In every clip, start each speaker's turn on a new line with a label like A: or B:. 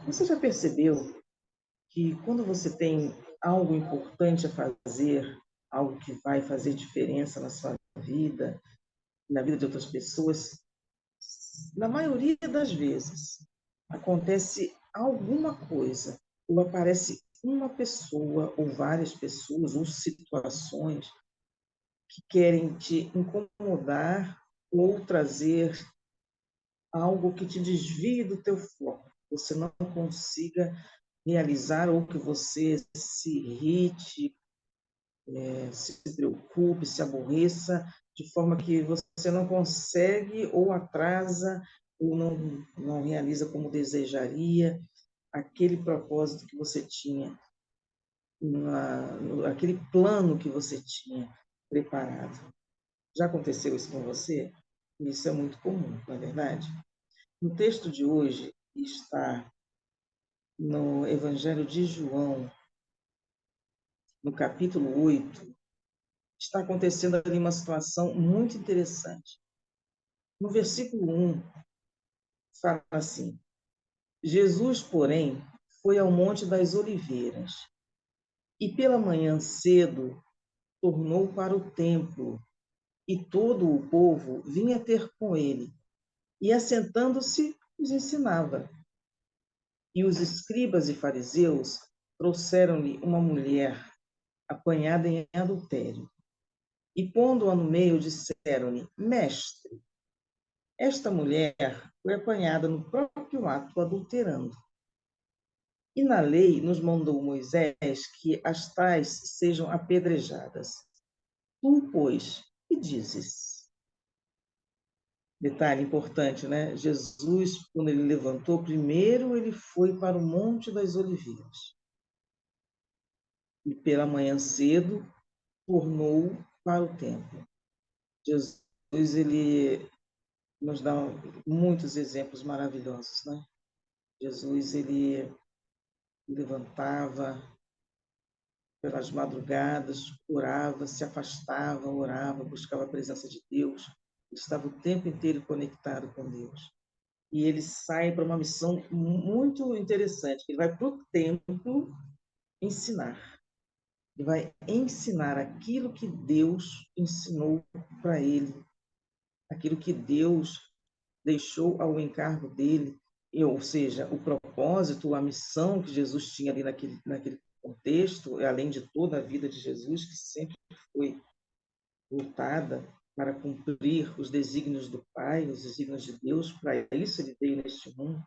A: Você já percebeu que quando você tem algo importante a fazer, algo que vai fazer diferença na sua vida, na vida de outras pessoas, na maioria das vezes, acontece alguma coisa, ou aparece uma pessoa, ou várias pessoas, ou situações que querem te incomodar ou trazer algo que te desvie do teu foco, você não consiga realizar ou que você se irrite, se preocupe, se aborreça, de forma que você não consegue ou atrasa ou não realiza como desejaria aquele propósito que você tinha, aquele plano que você tinha preparado. Já aconteceu isso com você? Isso é muito comum, não é verdade? No texto de hoje está no Evangelho de João, no capítulo 8, está acontecendo ali uma situação muito interessante. No versículo 1, fala assim: Jesus, porém, foi ao Monte das Oliveiras e pela manhã cedo tornou para o templo e todo o povo vinha ter com ele e, assentando-se, os ensinava. E os escribas e fariseus trouxeram-lhe uma mulher apanhada em adultério. E pondo-a no meio, disseram-lhe: Mestre, esta mulher foi apanhada no próprio ato adulterando. E na lei nos mandou Moisés que as tais sejam apedrejadas. Tu, pois, que dizes? Detalhe importante, né? Jesus, quando ele levantou, primeiro ele foi para o Monte das Oliveiras. E pela manhã cedo, tornou para o templo. Jesus, ele nos dá muitos exemplos maravilhosos, né? Jesus, ele levantava pelas madrugadas, orava, se afastava, orava, buscava a presença de Deus. Ele estava o tempo inteiro conectado com Deus. E ele sai para uma missão muito interessante. Ele vai para o templo ensinar. Ele vai ensinar aquilo que Deus ensinou para ele, aquilo que Deus deixou ao encargo dele, ou seja, o propósito, a missão que Jesus tinha ali naquele contexto, além de toda a vida de Jesus, que sempre foi lutada para cumprir os desígnios do Pai, os desígnios de Deus, para isso ele veio neste mundo,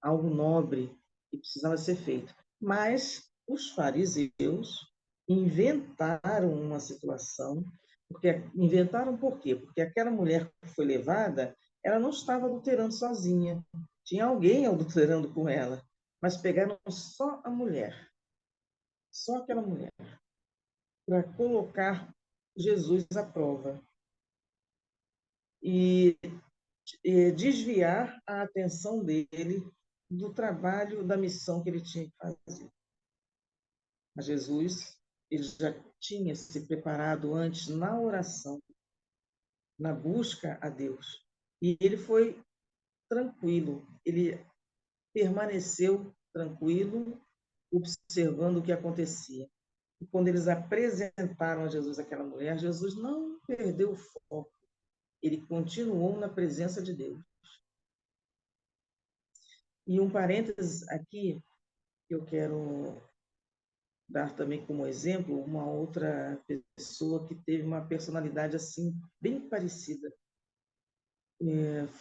A: algo nobre que precisava ser feito. Mas os fariseus inventaram uma situação, porque inventaram por quê? Porque aquela mulher que foi levada, ela não estava adulterando sozinha, tinha alguém adulterando com ela, mas pegaram só a mulher, só aquela mulher, para colocar Jesus à prova e, desviar a atenção dele do trabalho, da missão que ele tinha que fazer. Mas Jesus, ele já tinha se preparado antes na oração, na busca a Deus. E ele foi tranquilo, ele permaneceu tranquilo, observando o que acontecia. E quando eles apresentaram a Jesus aquela mulher, Jesus não perdeu o foco, ele continuou na presença de Deus. E um parênteses aqui, que eu quero dar também como exemplo uma outra pessoa que teve uma personalidade assim bem parecida.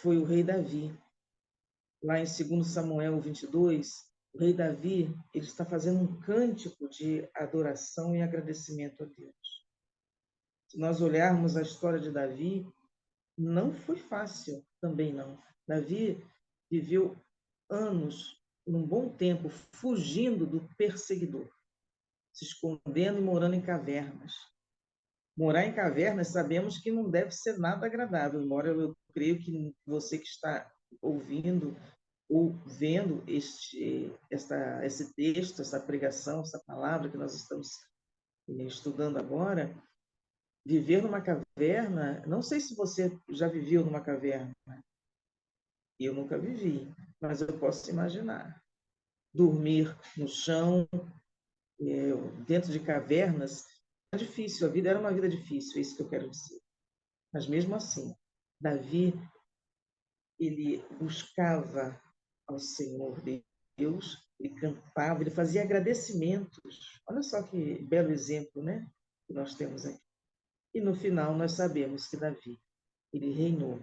A: Foi o rei Davi. Lá em 2 Samuel 22, o rei Davi ele está fazendo um cântico de adoração e agradecimento a Deus. Se nós olharmos a história de Davi, não foi fácil, também não. Davi viveu anos, um bom tempo, fugindo do perseguidor, se escondendo e morando em cavernas. Morar em cavernas sabemos que não deve ser nada agradável, embora eu creio que você que está ouvindo ou vendo esse texto, essa pregação, essa palavra que nós estamos estudando agora, viver numa caverna, não sei se você já viveu numa caverna, Eu nunca vivi, mas eu posso imaginar. Dormir no chão, dentro de cavernas, é difícil, a vida era uma vida difícil, é isso que eu quero dizer. Mas mesmo assim, Davi, ele buscava ao Senhor Deus, ele cantava, ele fazia agradecimentos. Olha só que belo exemplo, né? Que nós temos aqui. E no final nós sabemos que Davi, ele reinou,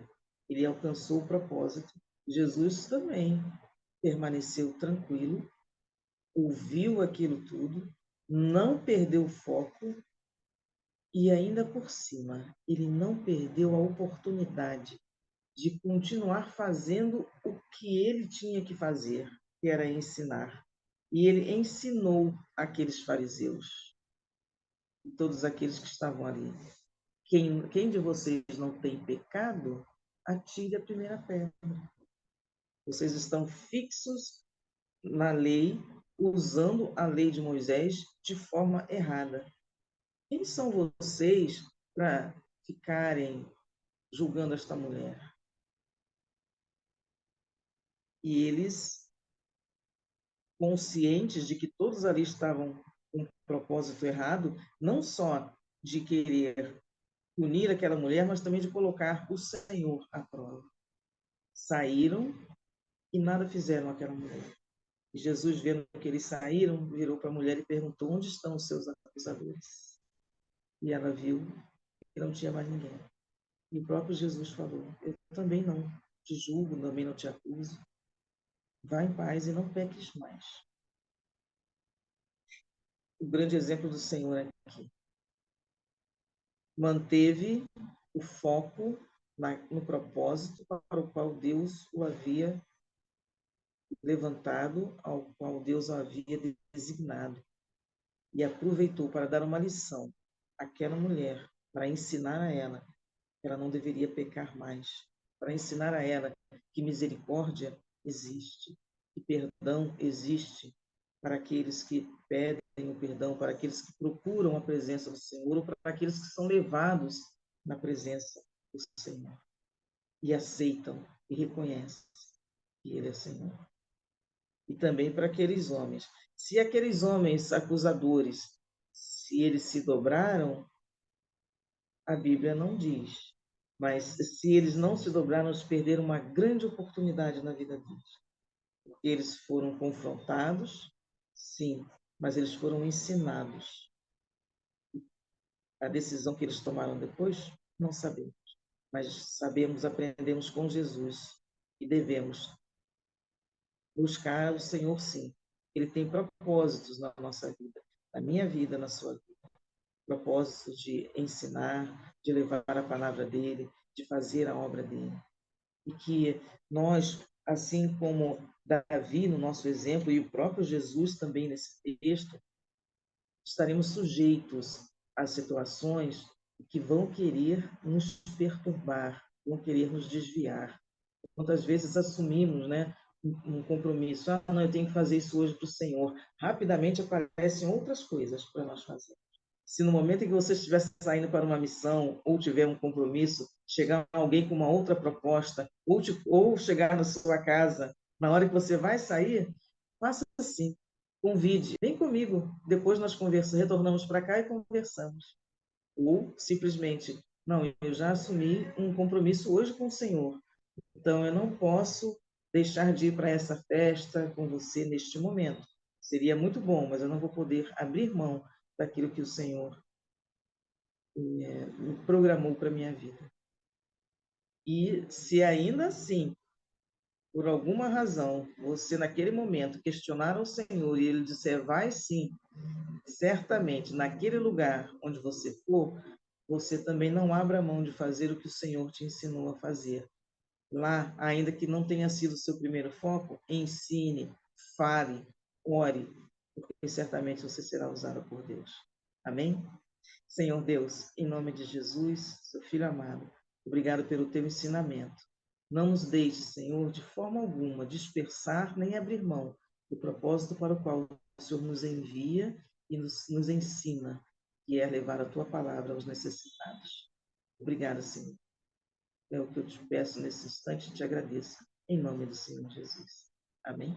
A: ele alcançou o propósito. Jesus também permaneceu tranquilo, ouviu aquilo tudo, não perdeu o foco e ainda por cima, ele não perdeu a oportunidade de continuar fazendo o que ele tinha que fazer, que era ensinar. E ele ensinou aqueles fariseus e todos aqueles que estavam ali. Quem de vocês não tem pecado, atire a primeira pedra. Vocês estão fixos na lei, usando a lei de Moisés de forma errada. Quem são vocês para ficarem julgando esta mulher? E eles, conscientes de que todos ali estavam com um propósito errado, não só de querer punir aquela mulher, mas também de colocar o Senhor à prova. Saíram e nada fizeram àquela mulher. E Jesus, vendo que eles saíram, virou para a mulher e perguntou: onde estão os seus acusadores? E ela viu que não tinha mais ninguém. E o próprio Jesus falou: eu também não te julgo, também não te acuso. Vá em paz e não peques mais. O grande exemplo do Senhor aqui manteve o foco no propósito para o qual Deus o havia levantado, ao qual Deus o havia designado, e aproveitou para dar uma lição àquela mulher, para ensinar a ela que ela não deveria pecar mais, para ensinar a ela que misericórdia existe, que perdão existe para aqueles que pedem o perdão, para aqueles que procuram a presença do Senhor, ou para aqueles que são levados na presença do Senhor e aceitam e reconhecem que Ele é Senhor. E também para aqueles homens. Se aqueles homens acusadores, se eles se dobraram, a Bíblia não diz. Mas se eles não se dobraram, eles perderam uma grande oportunidade na vida deles. Porque eles foram confrontados, sim, mas eles foram ensinados. A decisão que eles tomaram depois, não sabemos. Mas sabemos, aprendemos com Jesus e devemos buscar o Senhor, sim. Ele tem propósitos na nossa vida, na minha vida, na sua vida. Propósitos de ensinar, de levar a palavra dele, de fazer a obra dele. E que nós, assim como Davi, no nosso exemplo, e o próprio Jesus também nesse texto, estaremos sujeitos a situações que vão querer nos perturbar, vão querer nos desviar. Quantas vezes assumimos, né, um compromisso? Ah, não, eu tenho que fazer isso hoje para o Senhor. Rapidamente aparecem outras coisas para nós fazer. Se no momento em que você estiver saindo para uma missão ou tiver um compromisso, chegar alguém com uma outra proposta, ou chegar na sua casa, na hora que você vai sair, faça assim, convide, vem comigo, depois nós conversamos, retornamos para cá e conversamos. Ou simplesmente, não, eu já assumi um compromisso hoje com o Senhor, então eu não posso deixar de ir para essa festa com você neste momento. Seria muito bom, mas eu não vou poder abrir mão daquilo que o Senhor me programou para a minha vida. E se ainda assim, por alguma razão, você naquele momento questionar o Senhor e ele disser, vai sim, certamente, naquele lugar onde você for, você também não abra mão de fazer o que o Senhor te ensinou a fazer. Lá, ainda que não tenha sido o seu primeiro foco, ensine, fale, ore, porque certamente você será usado por Deus. Amém? Senhor Deus, em nome de Jesus, seu Filho amado, obrigado pelo teu ensinamento. Não nos deixe, Senhor, de forma alguma dispersar nem abrir mão do propósito para o qual o Senhor nos envia e nos ensina, que é levar a tua palavra aos necessitados. Obrigada, Senhor. É o que eu te peço nesse instante e te agradeço. em nome do Senhor Jesus. Amém?